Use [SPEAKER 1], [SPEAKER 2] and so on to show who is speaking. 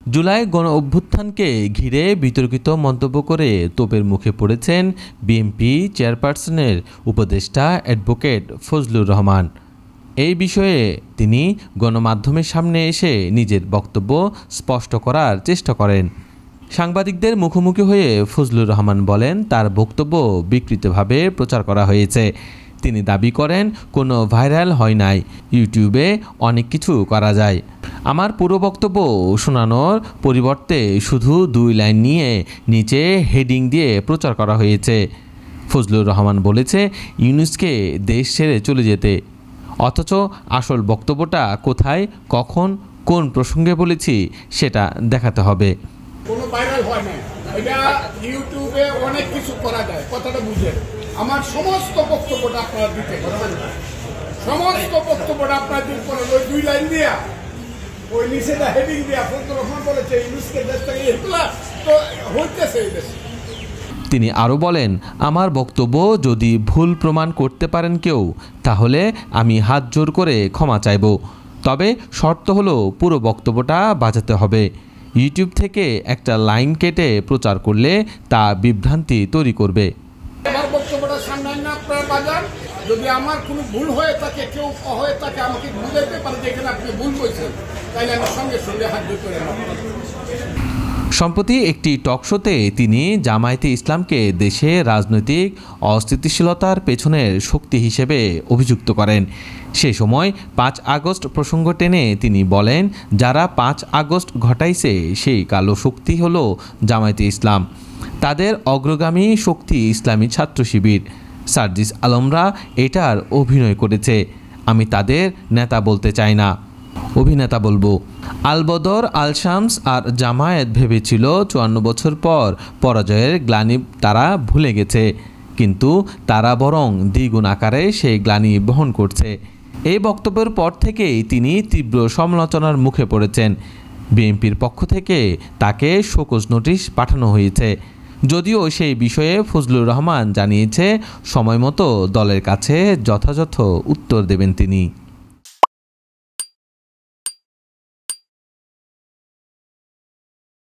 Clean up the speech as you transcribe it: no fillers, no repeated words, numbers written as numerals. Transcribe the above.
[SPEAKER 1] জুলাই গণ অভ্যুত্থানকে ঘিরে বিতর্কিত মন্তব্য করে তোপের মুখে পড়েছেন বিএনপি চেয়ারপারসনের উপদেষ্টা অ্যাডভোকেট ফজলুর রহমান। এই বিষয়ে তিনি গণমাধ্যমের সামনে এসে নিজের বক্তব্য স্পষ্ট করার চেষ্টা করেন। সাংবাদিকদের মুখোমুখি হয়ে ফজলুর রহমান বলেন, তার বক্তব্য বিকৃতভাবে প্রচার করা হয়েছে। তিনি দাবি করেন, কোনো ভাইরাল হয় নাই, ইউটিউবে অনেক কিছু করা যায়। আমার পুরো বক্তব্য শোনানোর পরিবর্তে শুধু 2 লাইন নিয়ে নিচে হেডিং দিয়ে প্রচার করা হয়েছে। ফজলুর রহমান বলেছে ইউনূসকে দেশ ছেড়ে চলে যেতে, অথচ আসল বক্তব্যটা কোথায়, কখন, কোন প্রসঙ্গে বলেছি সেটা দেখাতে হবে।
[SPEAKER 2] কোনো ভাইরাল হয় না, এটা ইউটিউবে অনেক কিছু করা যায়, কথাটা বুঝে। আমার সমস্ত বক্তব্যটা আপনারা দিতে পারবেন, সমস্ত বক্তব্যটা আপনারা দিতে পারেন ওই 2 লাইন দিয়া, ওই নিচেটা হেডিং দিয়া। ফজলুর রহমান বলেছে ইউনূসকে দেশ থেকে এগুলা তো হইতেছে এই দেশে।
[SPEAKER 1] তিনি আরও বলেন, আমার বক্তব্য যদি ভুল প্রমাণ করতে পারেন কেউ, তাহলে আমি হাত জোর করে ক্ষমা চাইব। তবে শর্ত হলো পুরো বক্তব্যটা বাজাতে হবে। ইউটিউব থেকে একটা লাইন কেটে প্রচার করলে তা বিভ্রান্তি তৈরি করবে।
[SPEAKER 2] আমার বক্তব্যটা সামনে না আপনারা বাজান, যদি আমার কোনো ভুল হয়ে থাকে, কেউ হয়ে থাকে, আমাকে বুঝাইতে পারে যে এখানে আপনি ভুল করেছেন, তাইলে আমি সঙ্গে সঙ্গে হাত জোর করে নেব।
[SPEAKER 1] সম্প্রতি একটি টকশোতে তিনি জামায়াতে ইসলামকে দেশে রাজনৈতিক অস্থিতিশীলতার পেছনের শক্তি হিসেবে অভিযুক্ত করেন। সে সময় 5 আগস্ট প্রসঙ্গ টেনে তিনি বলেন, যারা 5 আগস্ট ঘটাইছে সেই কালো শক্তি হলো জামায়াতে ইসলাম। তাদের অগ্রগামী শক্তি ইসলামী ছাত্র শিবির। সার্জিস আলমরা এটার অভিনয় করেছে। আমি তাদের নেতা বলতে চাই না, অভিনেতা বলবো। আল-বদর, আল-শামস আর জামায়াত ভেবেছিল 54 বছর পর পরাজয়ের গ্লানি তারা ভুলে গেছে, কিন্তু তারা বরং দ্বিগুণ আকারে সেই গ্লানি বহন করছে। এই বক্তব্যের পর থেকেই তিনি তীব্র সমালোচনার মুখে পড়েছেন। বিএনপির পক্ষ থেকে তাকে শোকজ নোটিশ পাঠানো হয়েছে, যদিও সেই বিষয়ে ফজলুর রহমান জানিয়েছে সময়মতো দলের কাছে যথাযথ উত্তর দেবেন তিনি।